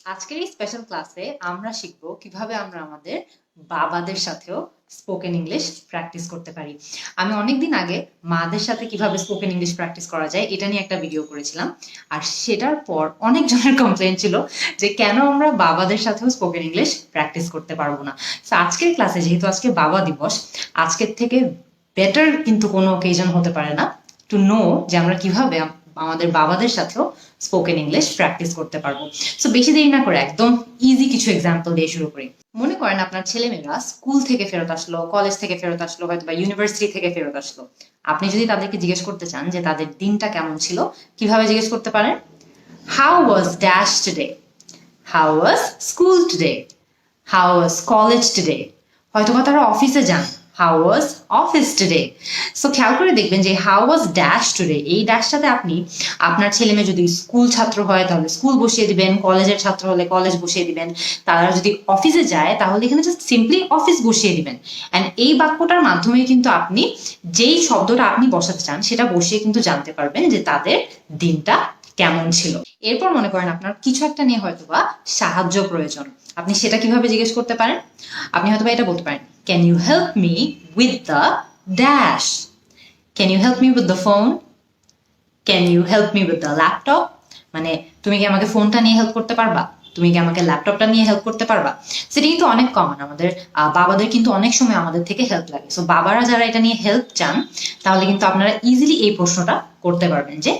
আজকের এই স্পেশাল ক্লাসে আমরা শিখবো কিভাবে আমরা আমাদের বাবাদের সাথেও স্পোকেন ইংলিশ প্র্যাকটিস করতে পারি। আমি অনেকদিন আগে মাদের সাথে কিভাবে স্পোকেন ইংলিশ প্র্যাকটিস করা যায় এটা নিয়ে একটা ভিডিও করেছিলাম, আর সেটার পর অনেক জনের কমপ্লেন ছিল যে কেন আমরা বাবাদের সাথেও স্পোকেন ইংলিশ প্র্যাকটিস করতে পারবো না। তো আজকের ক্লাসে, যেহেতু আজকে বাবা দিবস, আজকের থেকে বেটার কিন্তু কোনো অকেশন হতে পারে না টু নো যে আমরা কিভাবে আমাদের বাবাদের সাথেও স্পোকেন ইংলিশ প্র্যাকটিস করতে পারবো। সো বেশি দেরি না করে একদম ইজি কিছু এক্সাম্পল দিয়ে শুরু করি। মনে করেন আপনার ছেলেমেয়েরা স্কুল থেকে ফেরত আসলো, কলেজ থেকে ফেরত আসলো, হয়তো বা ইউনিভার্সিটি থেকে ফেরত আসলো। আপনি যদি তাদেরকে জিজ্ঞেস করতে চান যে তাদের দিনটা কেমন ছিল, কিভাবে জিজ্ঞেস করতে পারেন? How was dash today, how was school today, how was college today. হয়তো বা তারা অফিসে যান, how was office today. So খেয়াল করে দেখবেন যে হাউ ওয়াজ ড্যাশ টুডে, এই ড্যাশটাতে আপনি আপনার ছেলে মেয়ে যদি স্কুল ছাত্র হয় তাহলে স্কুল বসিয়ে দিবেন, কলেজের ছাত্র হলে কলেজ বসিয়ে দিবেন, তারা যদি অফিসে যায় তাহলে এখানে জাস্ট সিম্পলি অফিস বসিয়ে দিবেন। অ্যান্ড এই বাক্যটার মাধ্যমে কিন্তু আপনি যেই শব্দটা আপনি বসাতে চান সেটা বসিয়ে কিন্তু জানতে পারবেন যে তাদের দিনটা কেমন ছিল। এরপর মনে করেন আপনার কিছু একটা নিয়ে হয়তোবা সাহায্য প্রয়োজন, আপনি সেটা কিভাবে জিজ্ঞেস করতে পারেন? আপনি হয়তোবা এটা বলতে পারেন, can you help me with the dash, can you help me with the phone, can you help me with the laptop. মানে তুমি কি আমাকে ফোনটা নিয়ে হেল্প করতে পারবা, তুমি কি আমাকে ল্যাপটপটা নিয়ে হেল্প করতে পারবা। সেটা কিন্তু অনেক কমন, আমাদের বাবাদের কিন্তু অনেক সময় আমাদের থেকে হেল্প লাগে। সো বাবারা যারা এটা নিয়ে হেল্প চান তাহলে কিন্তু আপনারা ইজিলি এই প্রশ্নটা করতে পারবেন যে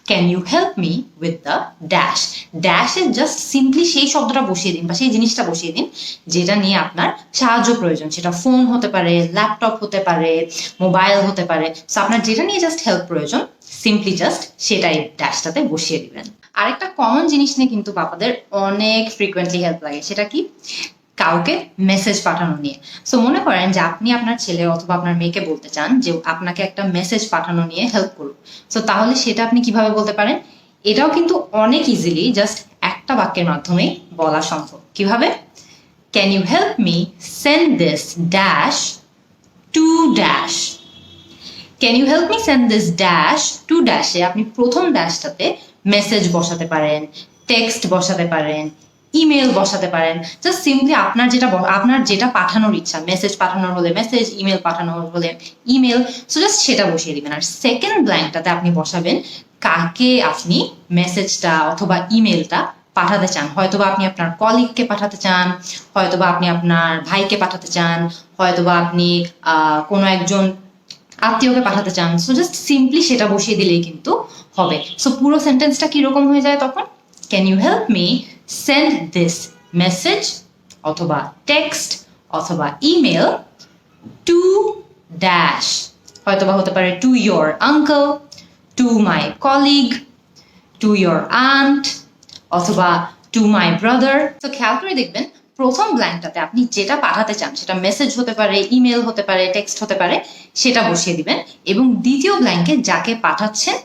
can you help me with the dash. ড্যাশে জাস্ট সিম্পলি সেই শব্দটা বসিয়ে দিন বা সেই জিনিসটা বসিয়ে দিন যেটা নিয়ে আপনার সাহায্য প্রয়োজন। সেটা ফোন হতে পারে, ল্যাপটপ হতে পারে, মোবাইল হতে পারে। সো আপনার যেটা নিয়ে জাস্ট হেল্প প্রয়োজন সিম্পলি জাস্ট সেটাই ড্যাশটাতে বসিয়ে দিবেন। আরেকটা কমন জিনিস নিয়ে কিন্তু বাবাদের অনেক ফ্রিকোয়েন্টলি হেল্প লাগে, সেটা কি? কাউকে মেসেজ পাঠানো নিয়ে। সো মনে করেন যে আপনি আপনার ছেলে অথবা আপনার মেয়েকে বলতে চান যে আপনাকে একটা মেসেজ পাঠানো নিয়ে হেল্প করুন। সো তাহলে সেটা আপনি কিভাবে বলতে পারেন? এটাও কিন্তু অনেক ইজিলি জাস্ট একটা বাক্যের মাধ্যমে বলা সম্ভব। কিভাবে? Can you help me send this dash to dash. Can you help me send this dash to ড্যাশে আপনি প্রথম ড্যাশটাতে মেসেজ বসাতে পারেন, টেক্সট বসাতে পারেন, ইমেল বসাতে পারেন। জাস্ট সিম্পলি আপনার যেটা পাঠানোর ইচ্ছা, মেসেজ পাঠানোর হলে মেসেজ, ইমেল পাঠানোর হলে ইমেল, সো জাস্ট সেটা বসিয়ে দিবেন। আর সেকেন্ড ব্ল্যাঙ্কটাতে আপনি বসাবেন কাকে আপনি মেসেজটা অথবা ইমেলটা পাঠাতে চান। হয়তোবা আপনি আপনার কলিগকে পাঠাতে চান, হয়তোবা আপনি আপনার ভাইকে পাঠাতে চান, হয়তোবা আপনি কোনো একজন আত্মীয়কে পাঠাতে চান। সো জাস্ট সিম্পলি সেটা বসিয়ে দিলেই কিন্তু হবে। সো পুরো সেন্টেন্সটা কিরকম হয়ে যায় তখন? Can you help me send this message অথবা টেক্সট অথবা ইমেল টু ড্যাশ। হয়তোবা হতে পারে to your uncle, to my colleague, to your aunt অথবা টু মাই ব্রাদার। তো খেয়াল করে দেখবেন প্রথম ব্ল্যাঙ্কটাতে আপনি যেটা পাঠাতে চান, সেটা মেসেজ হতে পারে, ইমেল হতে পারে, টেক্সট হতে পারে, সেটা বসিয়ে দিবেন। এবং দ্বিতীয় ব্ল্যাঙ্কে যাকে পাঠাচ্ছেন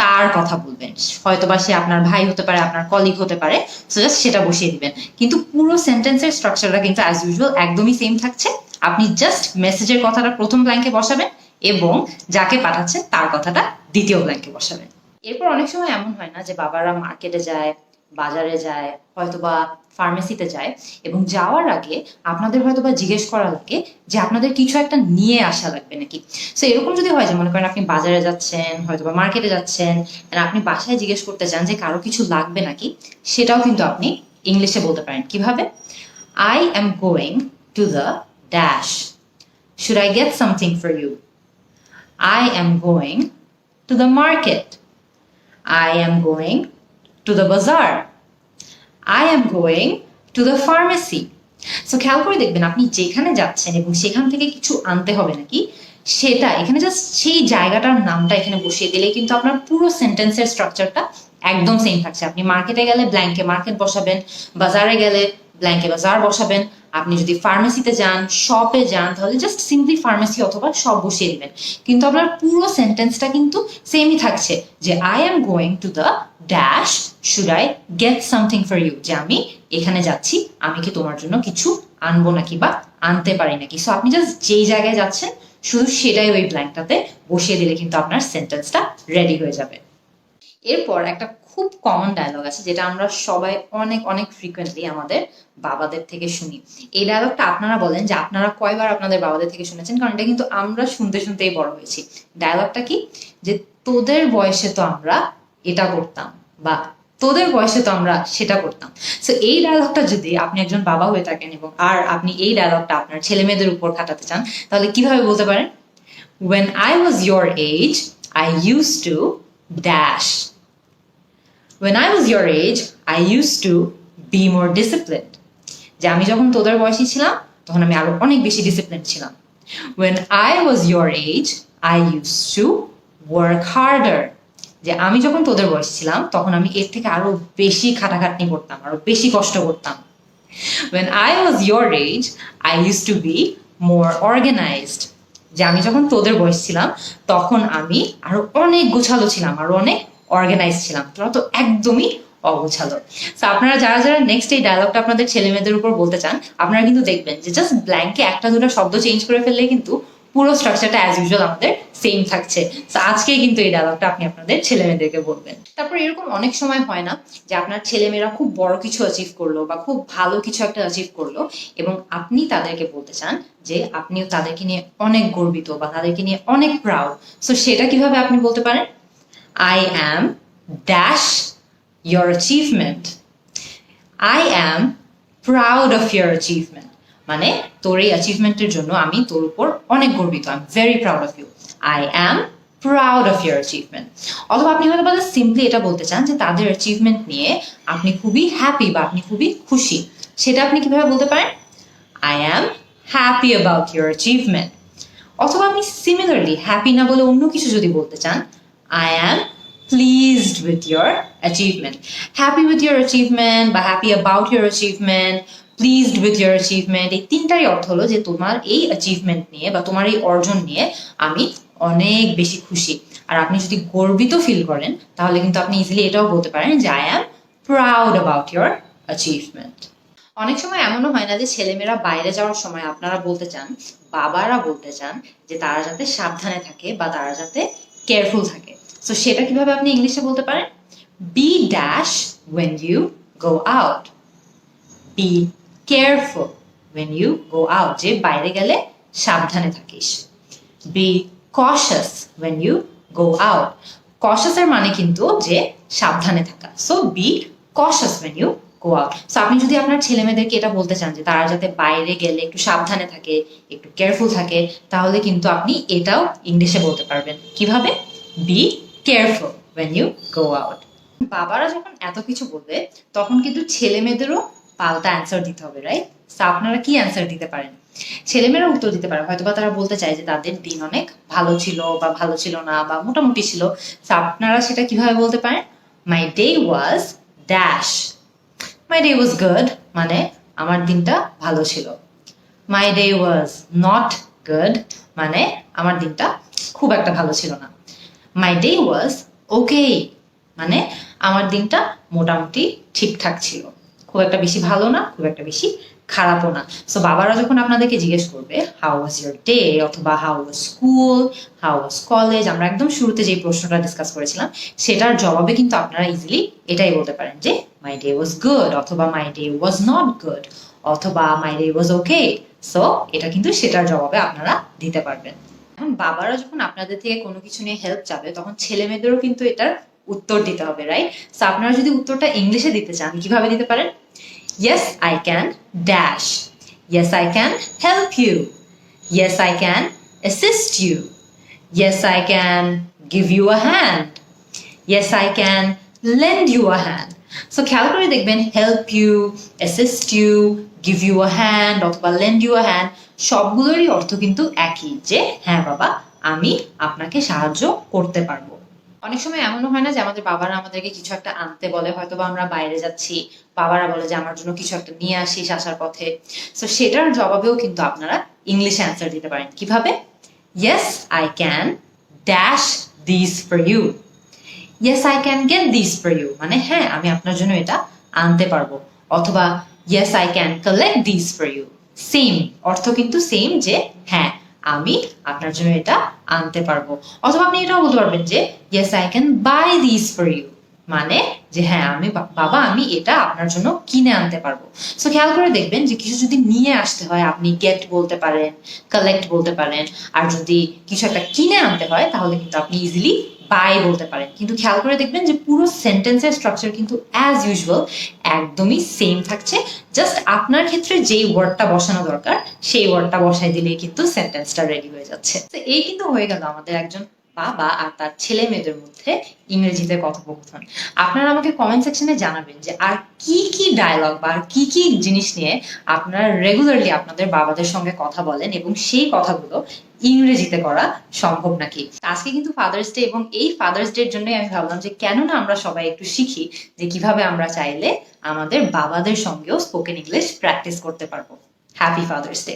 তার কথা বলবেন। হয়তোবা সে আপনার ভাই হতে পারে, আপনার কলিগ হতে পারে। সো জাস্ট সেটা বসিয়ে দিবেন। কিন্তু পুরো সেন্টেন্সের স্ট্রাকচারটা কিন্তু অ্যাজ ইউজুয়াল একদমই সেম থাকছে। আপনি জাস্ট মেসেজের কথাটা প্রথম ব্ল্যাঙ্কে বসাবেন এবং যাকে পাঠাচ্ছেন তার কথাটা দ্বিতীয় ব্ল্যাঙ্কে বসাবেন। এরপর অনেক সময় এমন হয় না যে বাবারা মার্কেটে যায়, বাজারে যায়, হয়তোবা ফার্মেসিতে যায়, এবং যাওয়ার আগে আপনাদের হয়তোবা জিজ্ঞেস করা লাগে যে আপনাদের কিছু একটা নিয়ে আসা লাগবে নাকি। সো এরকম যদি হয় যে মনে করেন আপনি বাজারে যাচ্ছেন, হয়তোবা মার্কেটে যাচ্ছেন, আপনি বাসায় জিজ্ঞেস করতে চান যে কারো কিছু লাগবে নাকি, সেটাও কিন্তু আপনি ইংলিশে বলতে পারেন। কিভাবে? I am going to the dash, should I get something for you? I am going to the market, I am going to the bazaar, I am going to the pharmacy. So খেয়াল করে দেখবেন আপনি যেখানে যাচ্ছেন এবং সেখান থেকে কিছু আনতে হবে নাকি, সেটা এখানে জাস্ট সেই জায়গাটার নামটা এখানে বসিয়ে দিলে কিন্তু আপনার পুরো সেন্টেন্সের স্ট্রাকচারটা একদম সেম থাকছে। আপনি মার্কেটে গেলে ব্ল্যাঙ্কে মার্কেট বসাবেন, বাজারে গেলে ব্ল্যাঙ্কে বাজার বসাবেন, আপনি যদি ফার্মেসিতে যান, শপে যান, তাহলে জাস্ট সিম্পলি ফার্মেসি অথবা শপ বসিয়ে দিবেন। কিন্তু আপনার পুরো সেন্টেন্সটা কিন্তু সেমই থাকছে যে I am going to the dash, should I get something for you, যে আমি এখানে যাচ্ছি, আমি কি তোমার জন্য কিছু আনবো নাকি বা আনতে পারি নাকি। সো আপনি জাস্ট যেই জায়গায় যাচ্ছেন শুধু সেটাই ওই ব্ল্যাঙ্কটাতে বসিয়ে দিলে কিন্তু আপনার সেন্টেন্সটা রেডি হয়ে যাবে। এরপর একটা খুব কমন ডায়লগ আছে যেটা আমরা সবাই অনেক অনেক ফ্রিকোয়েন্টলি আমাদের বাবাদের থেকে শুনি। এই ডায়লগটা আপনারা বলেন যে আপনারা কয়বার আপনাদের বাবাদের থেকে শুনেছেন, কারণ এটা কিন্তু আমরা শুনতে শুনতেই বড় হয়েছি। ডায়লগটা কি? যে তোদের বয়সে তো আমরা এটা করতাম, বা তোদের বয়সে তো আমরা সেটা করতাম। সো এই ডায়লগটা যদি আপনি একজন বাবা হয়ে থাকেন এবং আপনি এই ডায়লগটা আপনার ছেলে মেয়েদের উপর খাটাতে চান, তাহলে কিভাবে বলতে পারেন? When I was your age, I used to dash. When I was your age, I used to be more disciplined. যে আমি যখন তোদের বয়সী ছিলাম তখন আমি আরো অনেক বেশি ডিসিপ্লিন ছিলাম। When I was your age, I used to work harder. যে আমি যখন তোদের বয়সী ছিলাম তখন আমি এর থেকে আরো বেশি খাটাখাটনি করতাম, আরো বেশি কষ্ট করতাম। When I was your age, I used to be more organized. যে আমি যখন তোদের বয়স ছিলাম তখন আমি আরো অনেক গোছালো ছিলাম, আরো অনেক অর্গানাইজ ছিলাম, তোরা তো একদমই অগোছালো। তো আপনারা যারা যারা নেক্সট এই ডায়লগটা আপনাদের ছেলে মেয়েদের উপর বলতে চান, আপনারা কিন্তু দেখবেন যে জাস্ট ব্ল্যাঙ্কে একটা দুটো শব্দ চেঞ্জ করে ফেললে কিন্তু পুরো স্ট্রাকচারটা অ্যাজ ইউজুয়াল আমাদের সেম থাকছে। তো আজকে কিন্তু এই ডায়লগটা আপনি আপনাদের ছেলে মেয়েদেরকে বলবেন। তারপর এরকম অনেক সময় হয় না যে আপনার ছেলে মেয়েরা খুব বড় কিছু অ্যাচিভ করলো বা খুব ভালো কিছু একটা অ্যাচিভ করলো এবং আপনি তাদেরকে বলতে চান যে আপনিও তাদেরকে নিয়ে অনেক গর্বিত বা তাদেরকে নিয়ে অনেক প্রাউড। সো সেটা কিভাবে আপনি বলতে পারেন? I am dash your achievement. I am proud of your achievement. মানে তোর এই অ্যাচিভমেন্টের জন্য আমি তোর উপর অনেক গর্বিত। I am very proud of you. I am proud of your achievement. অথবা আপনি হয়তো সিম্পলি এটা বলতে চান যে তাদের অ্যাচিভমেন্ট নিয়ে আপনি খুবই হ্যাপি বা আপনি খুবই খুশি। সেটা আপনি কিভাবে বলতে পারেন? I am happy about your achievement. অথবা আপনি সিমিলারলি হ্যাপি না বলে অন্য কিছু যদি বলতে চান, I am pleased with your achievement. Happy with your achievement বা happy about your achievement, pleased with your achievement, এই তিনটারই অর্থ হলো যে তোমার এই অ্যাচিভমেন্ট নিয়ে বা তোমার এই অর্জন নিয়ে আমি অনেক বেশি খুশি। আর আপনি যদি গর্বিত ফিল করেন তাহলে কিন্তু আপনি ইজিলি এটাও বলতে পারেন যে I am proud about your achievement. অনেক সময় এমনও হয় না যে ছেলেমেয়েরা বাইরে যাওয়ার সময় আপনারা বলতে চান, বাবারা বলতে চান যে তারা যাতে সাবধানে থাকে বা তারা যাতে কেয়ারফুল থাকে। সো সেটা কিভাবে আপনি ইংলিশে বলতে পারেন? Be dash when you go out. Be careful when you go out. যে বাইরে গেলে সাবধানে থাকিস। Be cautious when you go out. cautious এর মানে কিন্তু যে সাবধানে থাকা। So be cautious when you go out. So আপনি যদি আপনার ছেলে মেয়েদেরকে এটা বলতে চান যে তারা যাতে বাইরে গেলে একটু সাবধানে থাকে, একটু কেয়ারফুল থাকে, তাহলে কিন্তু আপনি এটাও ইংলিশে বলতে পারবেন। কিভাবে? B careful when you go out. বাবারা যখন এত কিছু বলবে তখন কিন্তু ছেলে মেয়েদেরও পাল্টা অ্যান্সার দিতে হবে, রাইট? সো আপনারা কি অ্যান্সার দিতে পারেন? ছেলেমেয়েরা উত্তর দিতে পারে হয়তো বা তারা বলতে চায় যে তাদের দিন অনেক ভালো ছিল বা ভালো ছিল না বা মোটামুটি ছিল। সো আপনারা সেটা কিভাবে বলতে পারেন? My day was dash. My day was good মানে আমার দিনটা ভালো ছিল। My day was not good মানে আমার দিনটা খুব একটা ভালো ছিল না। মাই ডে ওয়াজ ওকে মানে আমার দিনটা মোটামুটি ঠিকঠাক ছিল, খুব একটা বেশি ভালো না, খুব একটা বেশি খারাপও না। সো বাবারা যখন আপনাদেরকে জিজ্ঞেস করবে হাউ ওয়াজ ইউর ডে অথবা how was school, how was college, আমরা একদম শুরুতে যে প্রশ্নটা ডিসকাস করেছিলাম সেটার জবাবে কিন্তু আপনারা ইজিলি এটাই বলতে পারেন যে মাই ডে ওয়াজ গুড অথবা মাই ডে ওয়াজ নট গুড অথবা মাই ডে ওয়াজ ওকে। সো এটা কিন্তু সেটার জবাবে আপনারা দিতে পারবেন। এখন বাবারা যখন আপনাদের থেকে কোনো কিছু নিয়ে হেল্প চাবে তখন ছেলে মেয়েদেরও কিন্তু এটার উত্তর দিতে হবে, রাইট? সো আপনারা যদি উত্তরটা ইংলিশে দিতে চান কিভাবে দিতে পারেন? Yes, I can dash. Yes, I can help you. Yes, I can assist you. Yes, I can give you a hand. Yes, I can lend you a hand. So খেয়াল করে দেখবেন help you, assist you, give you a hand অথবা lend you a hand সবগুলোরই অর্থ কিন্তু একই, যে হ্যাঁ বাবা আমি আপনাকে সাহায্য করতে পারবো। অনেক সময় এমনও হয় না যে আমাদের বাবারা আমাদেরকে কিছু একটা আনতে বলে, হয়তো বা আমরা বাইরে যাচ্ছি, বাবারা বলে যে আমার জন্য কিছু একটা নিয়ে আসিস আসার পথে। সো সেটার জবাবেও কিন্তু আপনারা ইংলিশে অ্যান্সার দিতে পারেন। কিভাবে? Yes, I can dash these for you. Yes, I can get these for you মানে হ্যাঁ আমি আপনার জন্য এটা আনতে পারবো। অথবা Yes, I can collect these for you. Same অর্থ কিন্তু সেম, যে হ্যাঁ আমি আপনার জন্য এটা আনতে পারবো। অথবা আপনি এটাও বলতে পারবেন যে Yes, I can buy these for you. মানে যে হ্যাঁ আমি বাবা আমি এটা আপনার জন্য কিনে আনতে পারবো। সো খেয়াল করে দেখবেন যে কিছু যদি নিয়ে আসতে হয় আপনি গেট বলতে পারেন, কালেক্ট বলতে পারেন। আর যদি কিছু একটা কিনে আনতে হয় তাহলে কিন্তু আপনি ইজিলি বাই বলতে পারেন। কিন্তু খেয়াল করে দেখবেন যে পুরো সেন্টেন্সের স্ট্রাকচার কিন্তু অ্যাজ ইউজুয়াল একদমই সেম থাকছে। জাস্ট আপনার ক্ষেত্রে যেই ওয়ার্ডটা বসানো দরকার সেই ওয়ার্ডটা বসাই দিলেই কিন্তু সেন্টেন্সটা রেডি হয়ে যাচ্ছে। তো এই কিন্তু হয়ে গেল আমাদের একজন বাবা আর তার ছেলে মেয়েদের মধ্যে ইংরেজিতে কথোপকথন। আপনারা আমাকে কমেন্ট সেকশনে জানাবেন যে আর কি কি ডায়লগ বা আর কি কি জিনিস নিয়ে আপনারা রেগুলারলি আপনাদের বাবাদের সঙ্গে কথা বলেন এবং সেই কথাগুলো ইংরেজিতে করা সম্ভব নাকি। আজকে কিন্তু ফাদার্স ডে এবং এই ফাদার্স ডে এর জন্যই আমি ভাবলাম যে কেন না আমরা সবাই একটু শিখি যে কিভাবে আমরা চাইলে আমাদের বাবাদের সঙ্গেও স্পোকেন ইংলিশ প্র্যাকটিস করতে পারবো। Happy father's day.